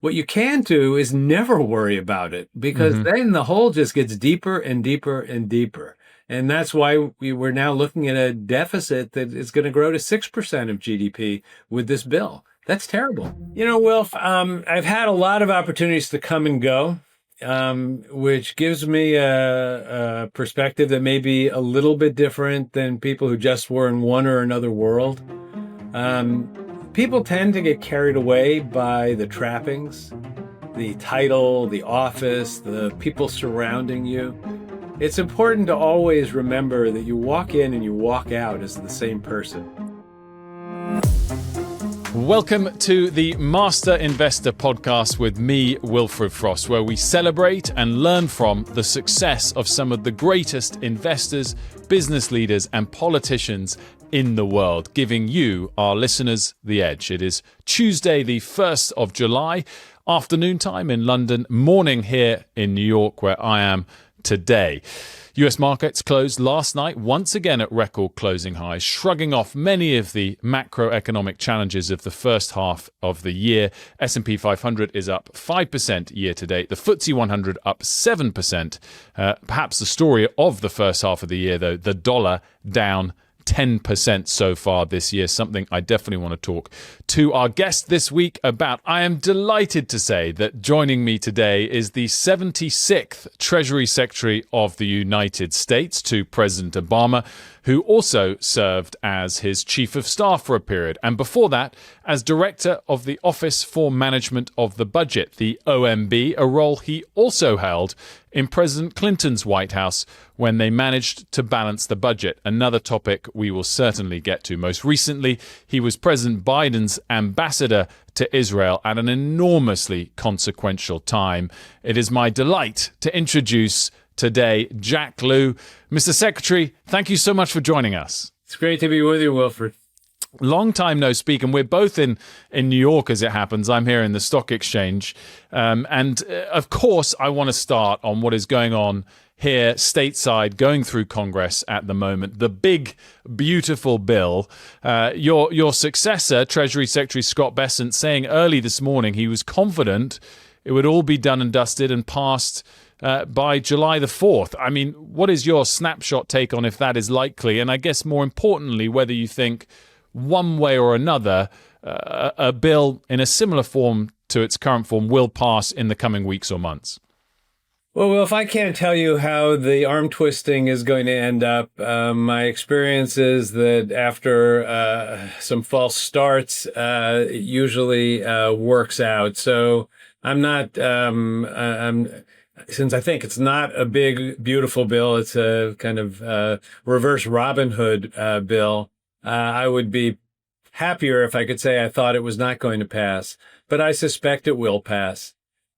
What you can do is never worry about it, because then the hole just gets deeper and deeper and deeper. And that's why we're now looking at a deficit that is going to grow to 6% of GDP with this bill. That's terrible. Wilf, I've had a lot of opportunities to come and go, which gives me a perspective that may be a little bit different than people who just were in one or another world. People tend to get carried away by the trappings, the title, the office, the people surrounding you. It's important to always remember that you walk in and you walk out as the same person. Welcome to the Master Investor Podcast with me, Wilfred Frost, where we celebrate and learn from the success of some of the greatest investors, business leaders, and politicians in the world, giving you, our listeners, the edge. It is Tuesday, the 1st of July, afternoon time in London, morning here in New York, where I am today. US markets closed last night once again at record closing highs, shrugging off many of the macroeconomic challenges of the first half of the year. S&P 500 is up 5% year to date. The FTSE 100 up 7%. Perhaps the story of the first half of the year, though, the dollar down 10% so far this year, something I definitely want to talk to our guest this week about. I am delighted to say that joining me today is the 76th Treasury Secretary of the United States to President Obama, who also served as his chief of staff for a period, and before that, as director of the Office for Management of the Budget, the OMB, a role he also held in President Clinton's White House when they managed to balance the budget, another topic we will certainly get to. Most recently, he was President Biden's ambassador to Israel at an enormously consequential time. It is my delight to introduce today Jack Lew. Mr. Secretary, thank you so much for joining us. It's great to be with you, Wilfred. Long time no speak, and we're both in New York as it happens. I'm here in the stock exchange. Of course, I want to start on what is going on here stateside, going through Congress at the moment. The big, beautiful bill. Your successor, Treasury Secretary Scott Bessent, saying early this morning he was confident it would all be done and dusted and passed by July the 4th. I mean, what is your snapshot take on if that is likely? And I guess more importantly, whether you think one way or another, a bill in a similar form to its current form will pass in the coming weeks or months. Well, if I can't tell you how the arm twisting is going to end up, my experience is that after some false starts, it usually works out. So I'm not, since I think it's not a big, beautiful bill, it's a kind of reverse Robin Hood bill. I would be happier if I could say I thought it was not going to pass, but I suspect it will pass.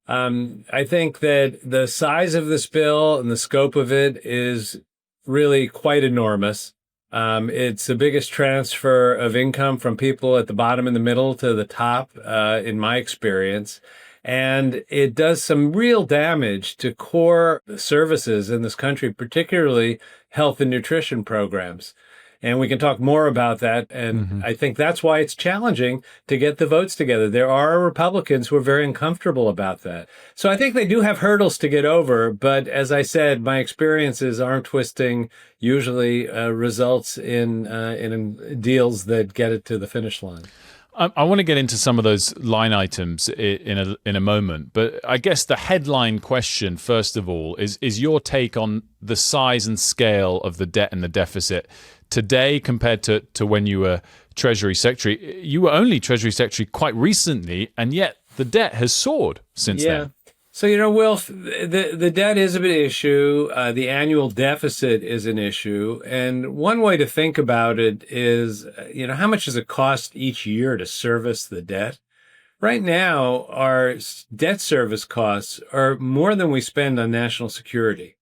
I think that the size of this bill and the scope of it is really quite enormous. It's the biggest transfer of income from people at the bottom and the middle to the top, in my experience. And it does some real damage to core services in this country, particularly health and nutrition programs. And we can talk more about that. And I think that's why it's challenging to get the votes together. There are Republicans who are very uncomfortable about that. So I think they do have hurdles to get over. But as I said, my experience is arm twisting usually results in deals that get it to the finish line. I want to get into some of those line items in a moment, but I guess the headline question, first of all, is your take on the size and scale of the debt and the deficit today compared to when you were Treasury Secretary. You were only Treasury Secretary quite recently, and yet the debt has soared since then. So, Wilf, the debt is a big issue. The annual deficit is an issue. And one way to think about it is, how much does it cost each year to service the debt? Right now, our debt service costs are more than we spend on national security.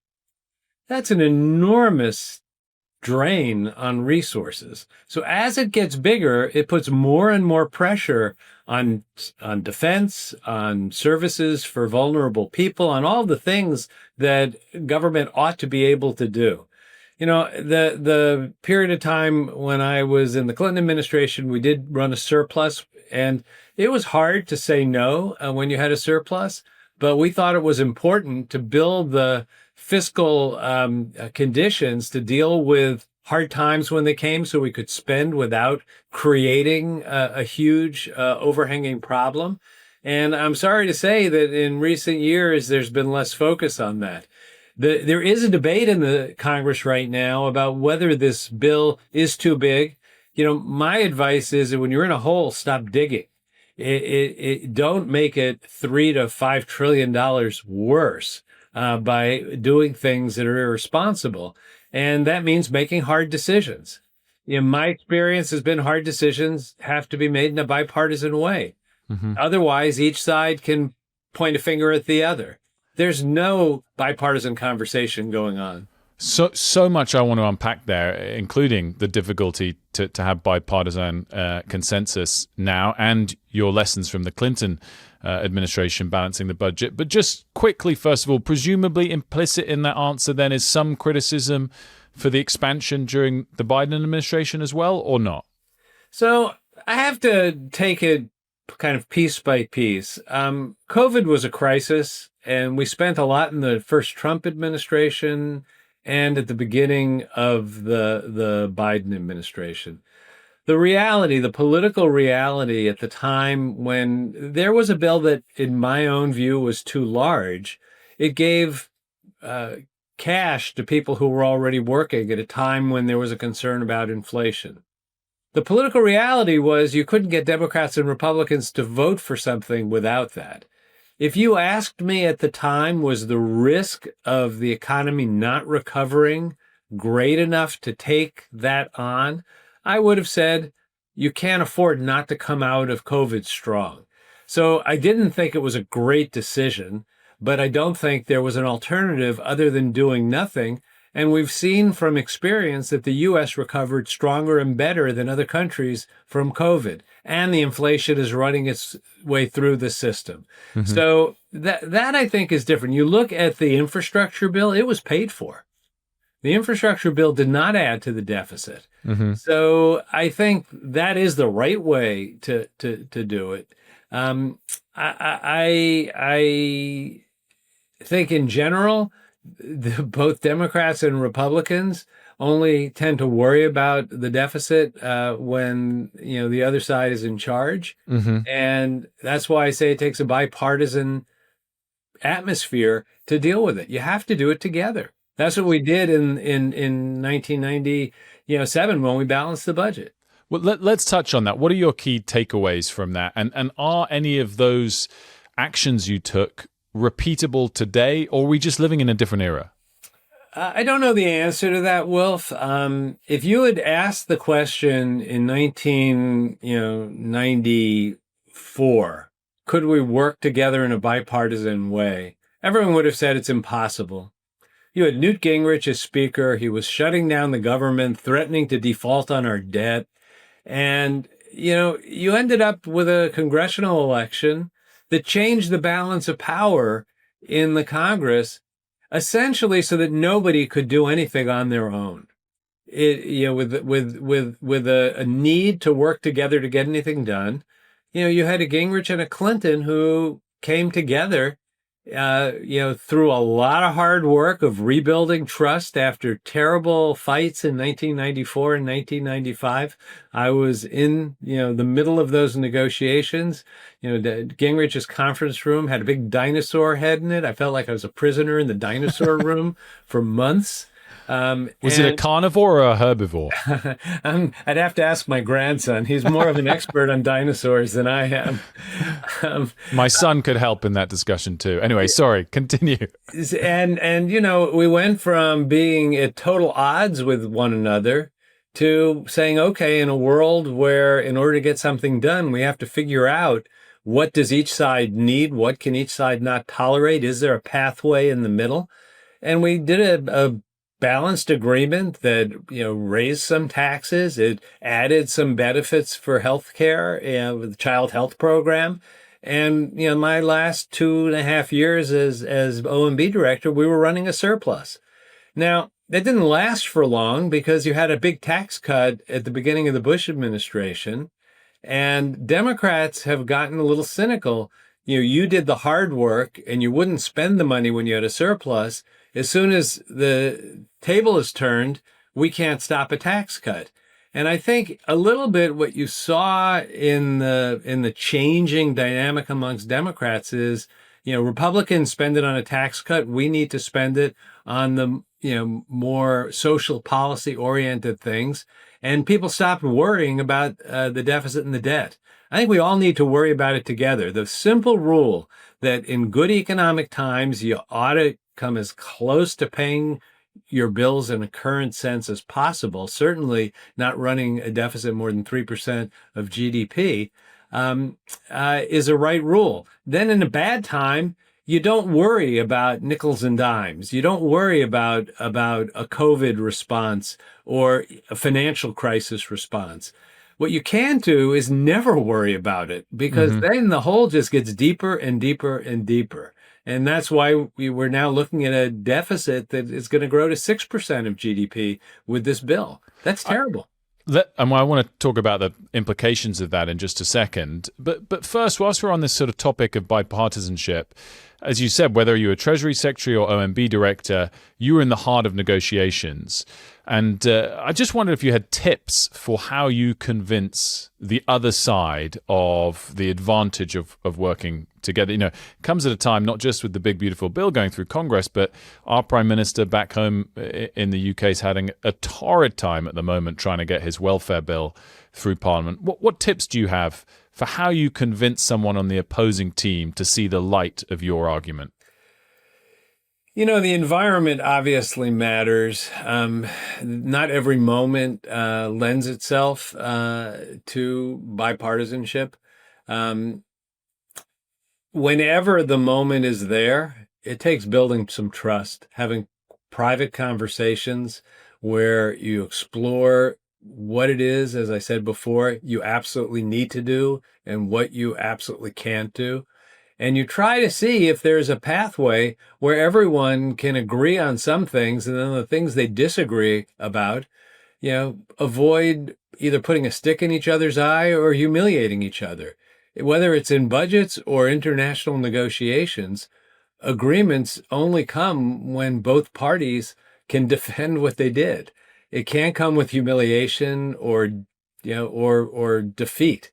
That's an enormous drain on resources. So as it gets bigger, it puts more and more pressure on defense, on services for vulnerable people, on all the things that government ought to be able to do. The period of time when I was in the Clinton administration, we did run a surplus, and It was hard to say no when you had a surplus, but we thought it was important to build the fiscal conditions to deal with hard times when they came so we could spend without creating a huge overhanging problem. And I'm sorry to say that in recent years, there's been less focus on that. There is a debate in the Congress right now about whether this bill is too big. My advice is that when you're in a hole, stop digging. Don't make it $3 to $5 trillion worse by doing things that are irresponsible. And that means making hard decisions. My experience has been hard decisions have to be made in a bipartisan way. Mm-hmm. Otherwise, each side can point a finger at the other. There's no bipartisan conversation going on. So much I want to unpack there, including the difficulty to have bipartisan consensus now and your lessons from the Clinton administration balancing the budget. But just quickly, first of all, presumably implicit in that answer then is some criticism for the expansion during the Biden administration as well, or not? So I have to take it kind of piece by piece. COVID was a crisis, and we spent a lot in the first Trump administration and at the beginning of the Biden administration. The political reality at the time when there was a bill that, in my own view, was too large, it gave cash to people who were already working at a time when there was a concern about inflation. The political reality was you couldn't get Democrats and Republicans to vote for something without that. If you asked me at the time, was the risk of the economy not recovering great enough to take that on, I would have said, you can't afford not to come out of COVID strong. So I didn't think it was a great decision, but I don't think there was an alternative other than doing nothing. And we've seen from experience that the U.S. recovered stronger and better than other countries from COVID. And the inflation is running its way through the system. Mm-hmm. So that I think is different. You look at the infrastructure bill, it was paid for. The infrastructure bill did not add to the deficit. Mm-hmm. So I think that is the right way to do it. I think in general, both Democrats and Republicans only tend to worry about the deficit when the other side is in charge. Mm-hmm. And that's why I say it takes a bipartisan atmosphere to deal with it. You have to do it together. That's what we did in 1997 when we balanced the budget. Well, let's touch on that. What are your key takeaways from that? And are any of those actions you took repeatable today, or are we just living in a different era? I don't know the answer to that, Wilf. If you had asked the question in 1994, could we work together in a bipartisan way? Everyone would have said it's impossible. You had Newt Gingrich as speaker. He was shutting down the government, threatening to default on our debt. And, you ended up with a congressional election that changed the balance of power in the Congress, essentially so that nobody could do anything on their own. With a need to work together to get anything done. You had a Gingrich and a Clinton who came together, through a lot of hard work of rebuilding trust after terrible fights in 1994 and 1995. I was in, the middle of those negotiations. Gingrich's conference room had a big dinosaur head in it. I felt like I was a prisoner in the dinosaur room for months. Was it a carnivore or a herbivore? I'd have to ask my grandson. He's more of an expert on dinosaurs than I am. My son could help in that discussion too. Anyway, sorry, continue. And we went from being at total odds with one another to saying, okay, in a world where in order to get something done, we have to figure out what does each side need? What can each side not tolerate? Is there a pathway in the middle? And we did a balanced agreement that, raised some taxes. It added some benefits for healthcare, with the child health program. And, my last 2.5 years as OMB director, we were running a surplus. Now, that didn't last for long because you had a big tax cut at the beginning of the Bush administration. And Democrats have gotten a little cynical. You did the hard work and you wouldn't spend the money when you had a surplus. As soon as the table is turned, we can't stop a tax cut. And I think a little bit what you saw in the changing dynamic amongst Democrats is, Republicans spend it on a tax cut. We need to spend it on the, more social policy oriented things. And people stopped worrying about the deficit and the debt. I think we all need to worry about it together. The simple rule that in good economic times, you ought to come as close to paying your bills in a current sense as possible, certainly not running a deficit more than 3% of GDP, is a right rule. Then in a bad time, you don't worry about nickels and dimes. You don't worry about a COVID response or a financial crisis response. What you can do is never worry about it, because then the hole just gets deeper and deeper and deeper. And that's why we're now looking at a deficit that is going to grow to 6% of GDP with this bill. That's terrible. And I want to talk about the implications of that in just a second. But first, whilst we're on this sort of topic of bipartisanship, as you said, whether you're a Treasury Secretary or OMB Director, you were in the heart of negotiations. And I just wondered if you had tips for how you convince the other side of the advantage of working together. It comes at a time not just with the big, beautiful bill going through Congress, but our Prime Minister back home in the UK is having a torrid time at the moment trying to get his welfare bill through Parliament. What tips do you have for how you convince someone on the opposing team to see the light of your argument? The environment obviously matters. Not every moment lends itself to bipartisanship. Whenever the moment is there, it takes building some trust, having private conversations where you explore what it is, as I said before, you absolutely need to do and what you absolutely can't do. And you try to see if there's a pathway where everyone can agree on some things, and then the things they disagree about, avoid either putting a stick in each other's eye or humiliating each other. Whether it's in budgets or international negotiations, agreements only come when both parties can defend what they did. It can't come with humiliation or defeat.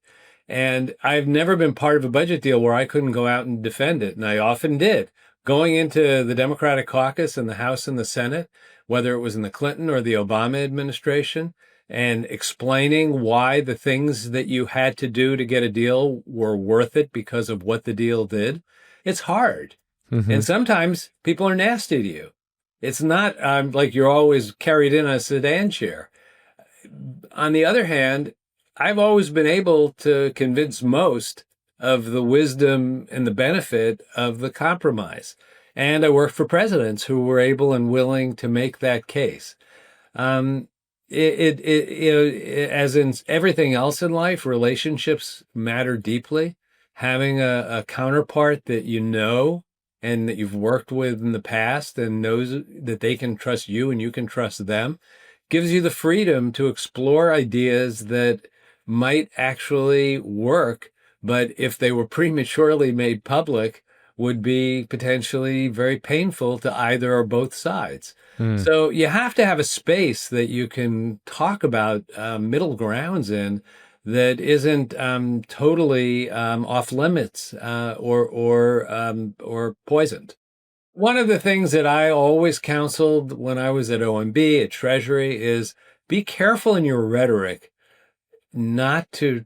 And I've never been part of a budget deal where I couldn't go out and defend it. And I often did. Going into the Democratic caucus in the House and the Senate, whether it was in the Clinton or the Obama administration, and explaining why the things that you had to do to get a deal were worth it because of what the deal did, it's hard. And sometimes people are nasty to you. It's not like you're always carried in a sedan chair. On the other hand, I've always been able to convince most of the wisdom and the benefit of the compromise. And I worked for presidents who were able and willing to make that case. As in everything else in life, relationships matter deeply. Having a counterpart that and that you've worked with in the past and knows that they can trust you and you can trust them gives you the freedom to explore ideas that might actually work, but if they were prematurely made public, would be potentially very painful to either or both sides. So you have to have a space that you can talk about middle grounds in that isn't totally off limits or poisoned. One of the things that I always counseled when I was at OMB, at Treasury, is be careful in your rhetoric not to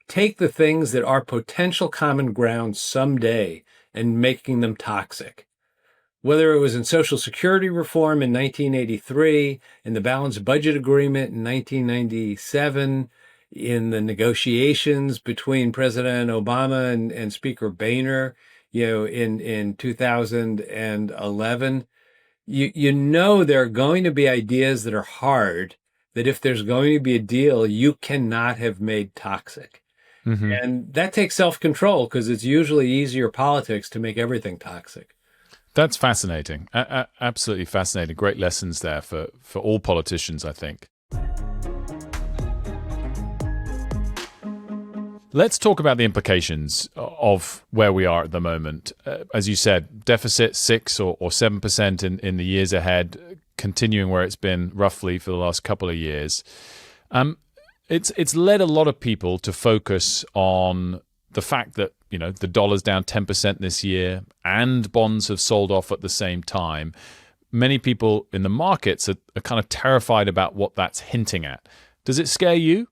take the things that are potential common ground someday and making them toxic. Whether it was in Social Security reform in 1983, in the Balanced Budget Agreement in 1997, in the negotiations between President Obama and Speaker Boehner, in 2011, there are going to be ideas that are hard, that if there's going to be a deal, you cannot have made toxic. And that takes self-control, because it's usually easier politics to make everything toxic. That's fascinating. Absolutely fascinating. Great lessons there for all politicians, I think. Let's talk about the implications of where we are at the moment. As you said, deficit 6 or 7% in the years ahead, continuing where it's been roughly for the last couple of years. It's led a lot of people to focus on the fact that, you know, the dollar's down 10% this year and bonds have sold off at the same time. Many people in the markets are kind of terrified about what that's hinting at. Does it scare you?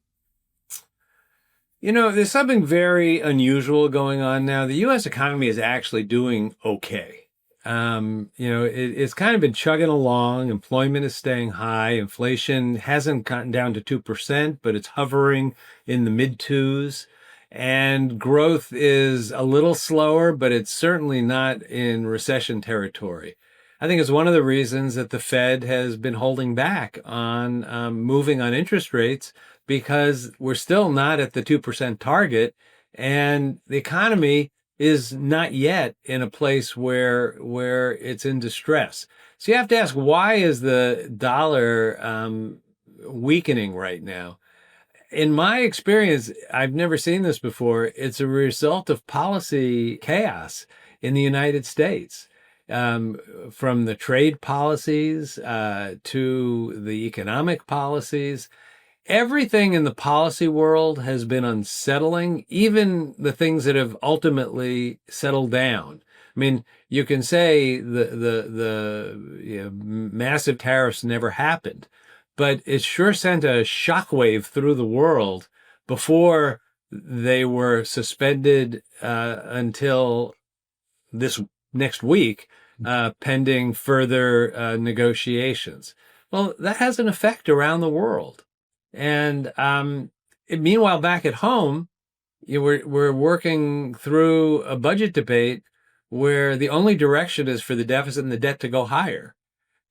You know, there's something very unusual going on now. The U.S. economy is actually doing okay. It's kind of been chugging along. Employment is staying high. Inflation hasn't gotten down to 2%, but it's hovering in the mid twos. And growth is a little slower, but it's certainly not in recession territory. I think it's one of the reasons that the Fed has been holding back on moving on interest rates, because we're still not at the 2% target, and the economy is not yet in a place where it's in distress. So you have to ask, why is the dollar weakening right now? In my experience, I've never seen this before. It's a result of policy chaos in the United States. From the trade policies to the economic policies. Everything in the policy world has been unsettling, even the things that have ultimately settled down. I mean, you can say the massive tariffs never happened, but it sure sent a shockwave through the world before they were suspended until this next week, pending further negotiations. Well, that has an effect around the world. And meanwhile, back at home, we're working through a budget debate where the only direction is for the deficit and the debt to go higher.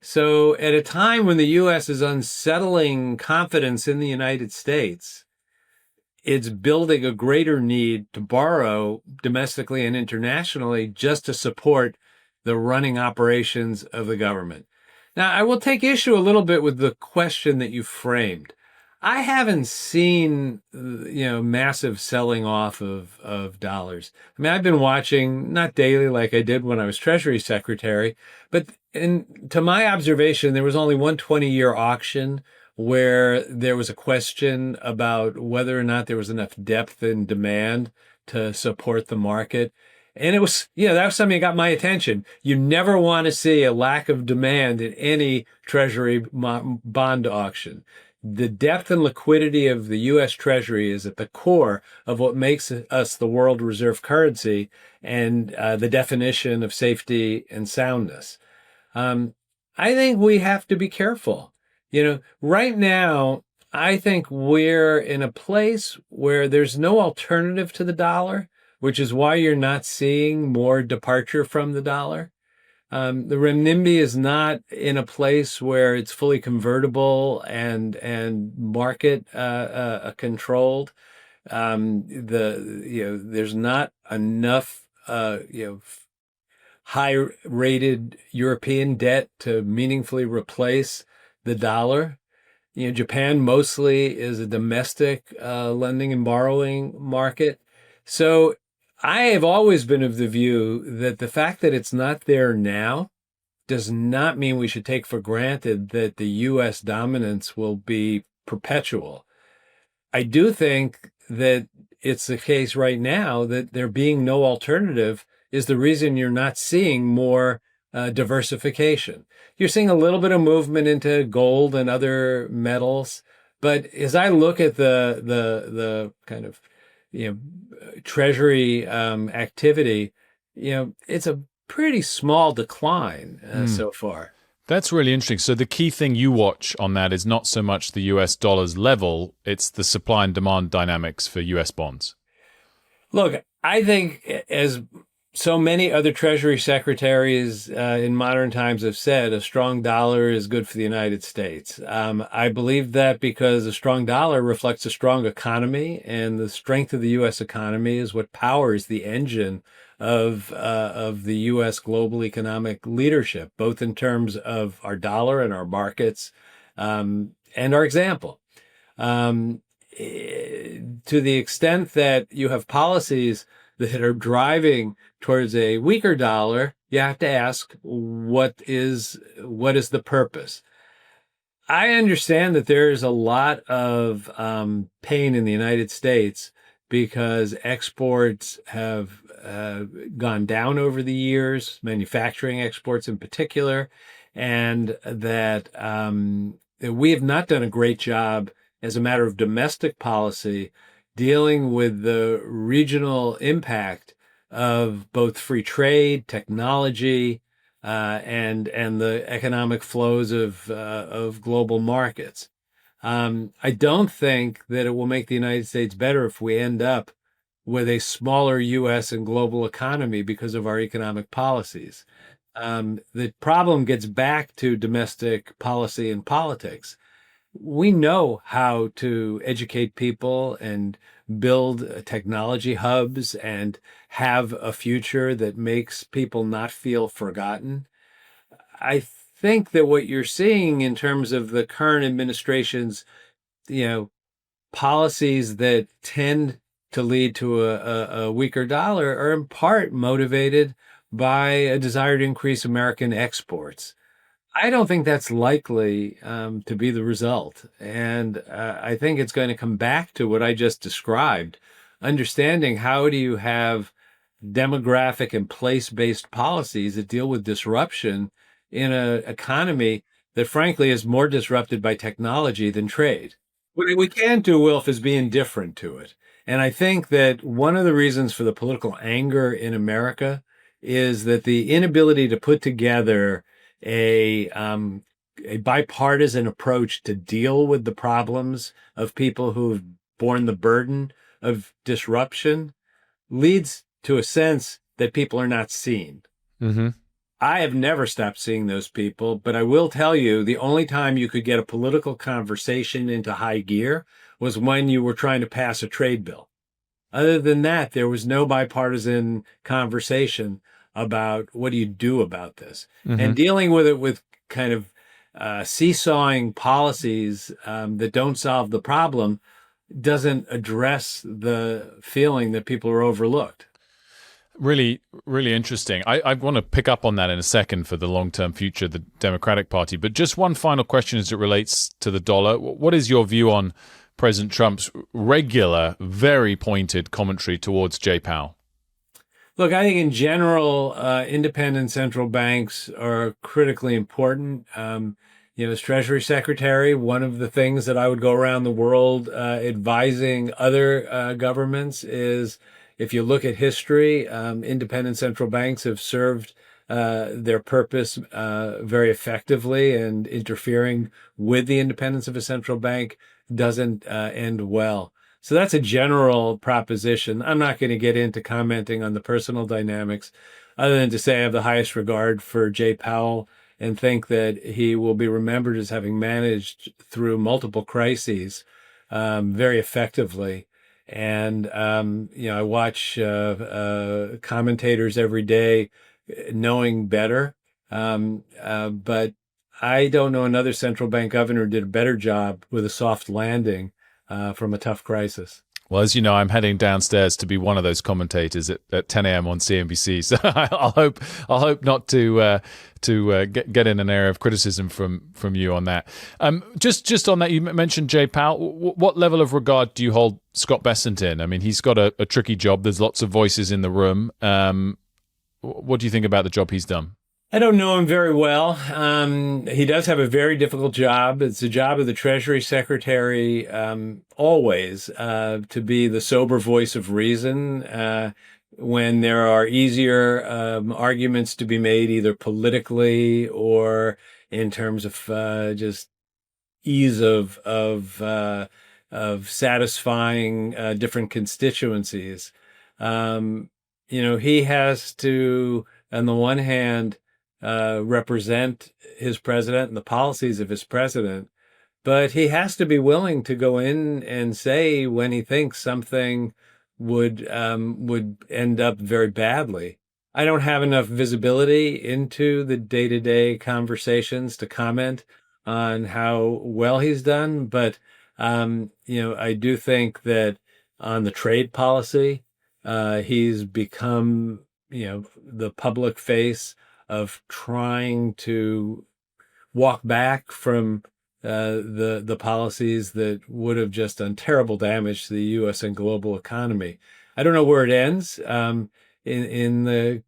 So at a time when the U.S. is unsettling confidence in the United States, it's building a greater need to borrow domestically and internationally just to support the running operations of the government. Now, I will take issue a little bit with the question that you framed. I haven't seen, massive selling off of dollars. I mean, I've been watching, not daily like I did when I was Treasury Secretary, but to my observation, there was only one 20-year auction where there was a question about whether or not there was enough depth and demand to support the market. And it was, that was something that got my attention. You never want to see a lack of demand in any Treasury bond auction. The depth and liquidity of the U.S. Treasury is at the core of what makes us the world reserve currency and the definition of safety and soundness. I think we have to be careful. Right now, I think we're in a place where there's no alternative to the dollar, which is why you're not seeing more departure from the dollar. The renminbi is not in a place where it's fully convertible and market controlled. There's not enough high-rated European debt to meaningfully replace the dollar. Japan mostly is a domestic lending and borrowing market. So I have always been of the view that the fact that it's not there now does not mean we should take for granted that the U.S. dominance will be perpetual. I do think that it's the case right now that there being no alternative is the reason you're not seeing more diversification. You're seeing a little bit of movement into gold and other metals, but as I look at the kind of Treasury activity, it's a pretty small decline so far. That's really interesting. So the key thing you watch on that is not so much the US dollar's level, it's the supply and demand dynamics for US bonds. Look, I think as so many other Treasury secretaries in modern times have said, a strong dollar is good for the United States. I believe that because a strong dollar reflects a strong economy, and the strength of the U.S. economy is what powers the engine of the U.S. global economic leadership, both in terms of our dollar and our markets and our example. to the extent that you have policies that are driving towards a weaker dollar, you have to ask what is the purpose. I understand that there is a lot of pain in the United States because exports have gone down over the years, manufacturing exports in particular, and that we have not done a great job as a matter of domestic policy dealing with the regional impact of both free trade, technology, and the economic flows of global markets. I don't think that it will make the United States better if we end up with a smaller U.S. and global economy because of our economic policies. The problem gets back to domestic policy and politics. We know how to educate people and build technology hubs and have a future that makes people not feel forgotten. I think that what you're seeing in terms of the current administration's, policies that tend to lead to a weaker dollar are in part motivated by a desire to increase American exports. I don't think that's likely to be the result. And I think it's going to come back to what I just described, understanding how do you have demographic and place-based policies that deal with disruption in an economy that frankly is more disrupted by technology than trade. What we can't do, Wilf, is be indifferent to it. And I think that one of the reasons for the political anger in America is that the inability to put together a bipartisan approach to deal with the problems of people who have borne the burden of disruption leads to a sense that people are not seen. Mm-hmm. I have never stopped seeing those people, but I will tell you the only time you could get a political conversation into high gear was when you were trying to pass a trade bill. Other than that, there was no bipartisan conversation about what do you do about this. Mm-hmm. And dealing with it with kind of seesawing policies that don't solve the problem doesn't address the feeling that people are overlooked. Really, really interesting. I want to pick up on that in a second for the long-term future of the Democratic Party. But just one final question as it relates to the dollar. What is your view on President Trump's regular, very pointed commentary towards Jay Powell? Look, I think in general, independent central banks are critically important. As Treasury Secretary, one of the things that I would go around the world advising other governments is, if you look at history, independent central banks have served their purpose very effectively, and interfering with the independence of a central bank doesn't end well. So that's a general proposition. I'm not going to get into commenting on the personal dynamics, other than to say I have the highest regard for Jay Powell and think that he will be remembered as having managed through multiple crises very effectively. And, I watch commentators every day knowing better. But I don't know another central bank governor did a better job with a soft landing from a tough crisis. Well, as you know, I'm heading downstairs to be one of those commentators at 10 a.m. on CNBC. So I'll hope not to get in an area of criticism from you on that. Just on that, you mentioned Jay Powell. What level of regard do you hold Scott Bessent in? I mean, he's got a tricky job. There's lots of voices in the room. What do you think about the job he's done? I don't know him very well. He does have a very difficult job. It's the job of the Treasury Secretary always to be the sober voice of reason when there are easier arguments to be made, either politically or in terms of just ease of satisfying different constituencies. He has to, on the one hand, represent his president and the policies of his president, but he has to be willing to go in and say when he thinks something would end up very badly. I don't have enough visibility into the day-to-day conversations to comment on how well he's done, but I do think that on the trade policy, he's become, the public face of trying to walk back from the policies that would have just done terrible damage to the U.S. and global economy. I don't know where it ends. In the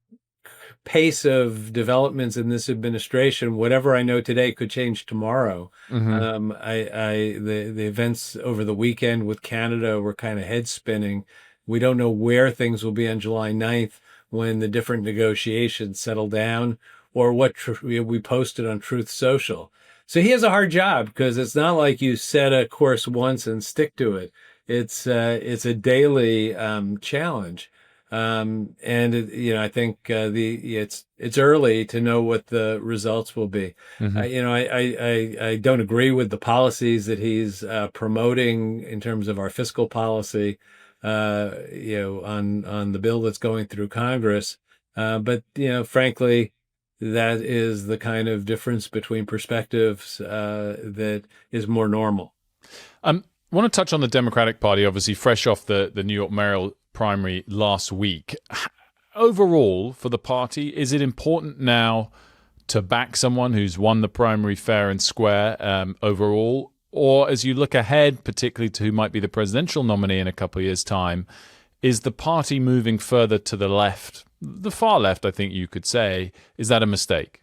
pace of developments in this administration, whatever I know today could change tomorrow. The events over the weekend with Canada were kind of head spinning. We don't know where things will be on July 9th when the different negotiations settle down, or what we posted on Truth Social. So he has a hard job, because it's not like you set a course once and stick to it. It's a daily challenge. I think it's early to know what the results will be. I don't agree with the policies that he's promoting in terms of our fiscal policy, on the bill that's going through Congress. But frankly, that is the kind of difference between perspectives that is more normal. I want to touch on the Democratic Party, obviously fresh off the New York mayoral primary last week. Overall, for the party, is it important now to back someone who's won the primary fair and square overall? Or as you look ahead, particularly to who might be the presidential nominee in a couple of years' time, is the party moving further to the left, the far left, I think you could say? Is that a mistake?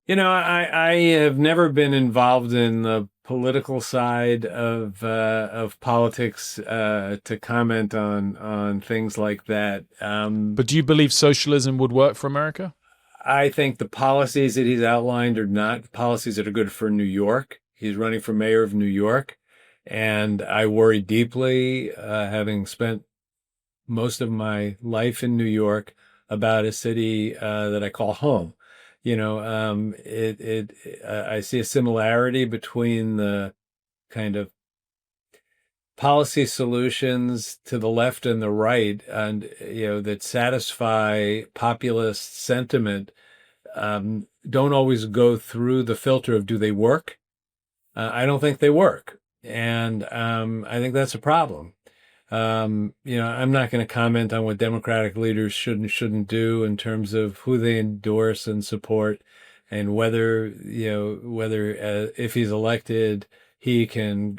I have never been involved in the political side of politics to comment on things like that. But do you believe socialism would work for America? I think the policies that he's outlined are not policies that are good for New York. He's running for mayor of New York, and I worry deeply, having spent most of my life in New York, about a city that I call home. I see a similarity between the kind of policy solutions to the left and the right, and that satisfy populist sentiment, don't always go through the filter of, do they work? I don't think they work, and I think that's a problem. I'm not going to comment on what Democratic leaders should and shouldn't do in terms of who they endorse and support, and whether if he's elected, he can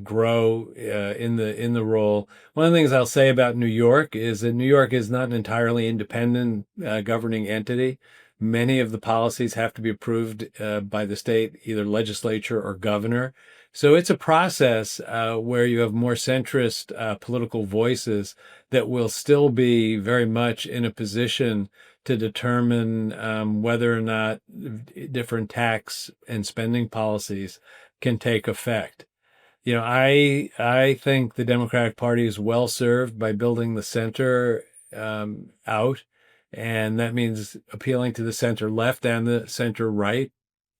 grow in the role. One of the things I'll say about New York is that New York is not an entirely independent governing entity. Many of the policies have to be approved by the state, either legislature or governor. So it's a process where you have more centrist political voices that will still be very much in a position to determine whether or not different tax and spending policies can take effect. I think the Democratic Party is well served by building the center out, and that means appealing to the center left and the center right.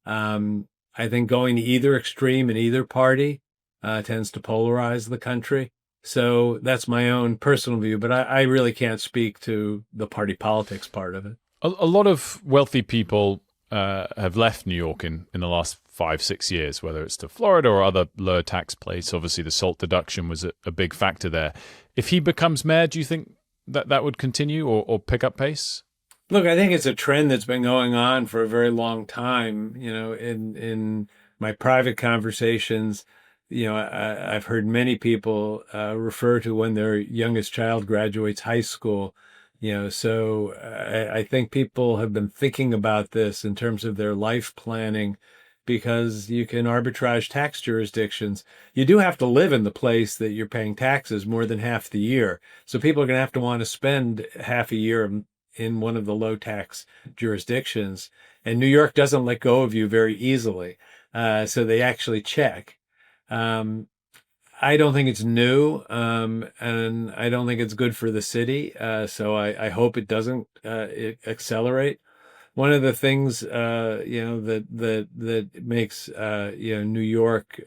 I think going to either extreme in either party tends to polarize the country. So that's my own personal view, but I really can't speak to the party politics part of it. A lot of wealthy people have left New York in the last 5-6 years, whether it's to Florida or other lower tax places. Obviously, the SALT deduction was a big factor there. If he becomes mayor, do you think that would continue or pick up pace? Look, I think it's a trend that's been going on for a very long time. In my private conversations, I've heard many people refer to when their youngest child graduates high school. So I think people have been thinking about this in terms of their life planning, because you can arbitrage tax jurisdictions. You do have to live in the place that you're paying taxes more than half the year. So people are going to have to want to spend half a year in one of the low tax jurisdictions. And New York doesn't let go of you very easily. So they actually check. I don't think it's new, and I don't think it's good for the city. So I hope it doesn't accelerate. One of the things that makes New York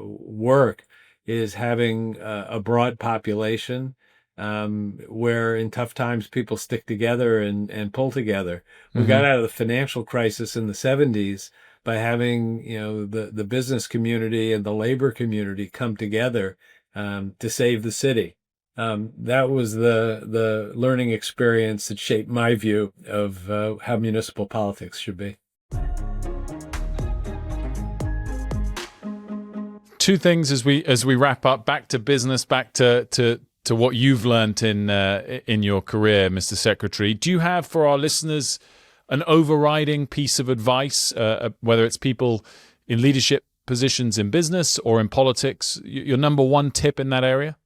work is having a broad population, where in tough times people stick together and pull together. We got out of the financial crisis in the 70s by having, the business community and the labor community come together to save the city. That was the learning experience that shaped my view of how municipal politics should be. Two things as we wrap up. Back to business. Back to what you've learned in your career, Mr. Secretary. Do you have for our listeners an overriding piece of advice, whether it's people in leadership positions in business or in politics? Your number one tip in that area?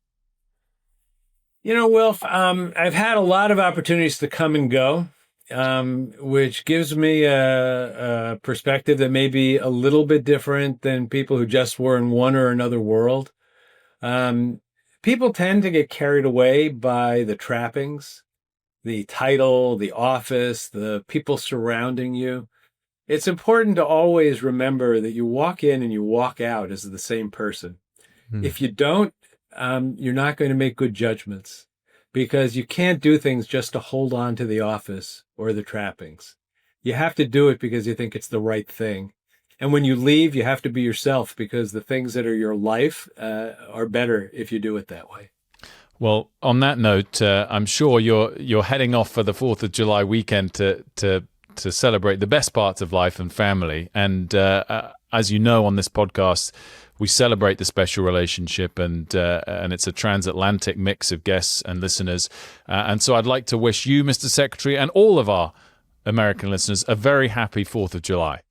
Wilf, I've had a lot of opportunities to come and go, which gives me a perspective that may be a little bit different than people who just were in one or another world. People tend to get carried away by the trappings, the title, the office, the people surrounding you. It's important to always remember that you walk in and you walk out as the same person. If you don't, you're not going to make good judgments, because you can't do things just to hold on to the office or the trappings. You have to do it because you think it's the right thing. And when you leave, you have to be yourself, because the things that are your life are better if you do it that way. Well, on that note, I'm sure you're heading off for the 4th of July weekend to celebrate the best parts of life and family. And as you know, on this podcast, we celebrate the special relationship, and it's a transatlantic mix of guests and listeners. And so I'd like to wish you, Mr. Secretary, and all of our American listeners a very happy 4th of July.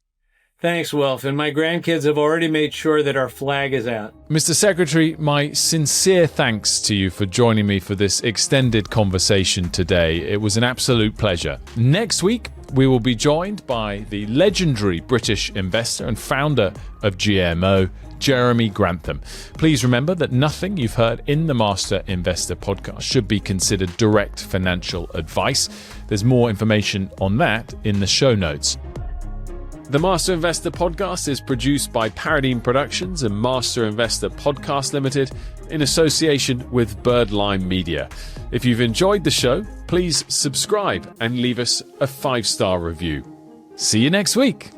Thanks, Wilf. And my grandkids have already made sure that our flag is out. Mr. Secretary, my sincere thanks to you for joining me for this extended conversation today. It was an absolute pleasure. Next week, we will be joined by the legendary British investor and founder of GMO, Jeremy Grantham. Please remember that nothing you've heard in the Master Investor podcast should be considered direct financial advice. There's more information on that in the show notes. The Master Investor podcast is produced by Paradigm Productions and Master Investor Podcast Limited in association with Birdlime Media. If you've enjoyed the show, please subscribe and leave us a 5-star review. See you next week.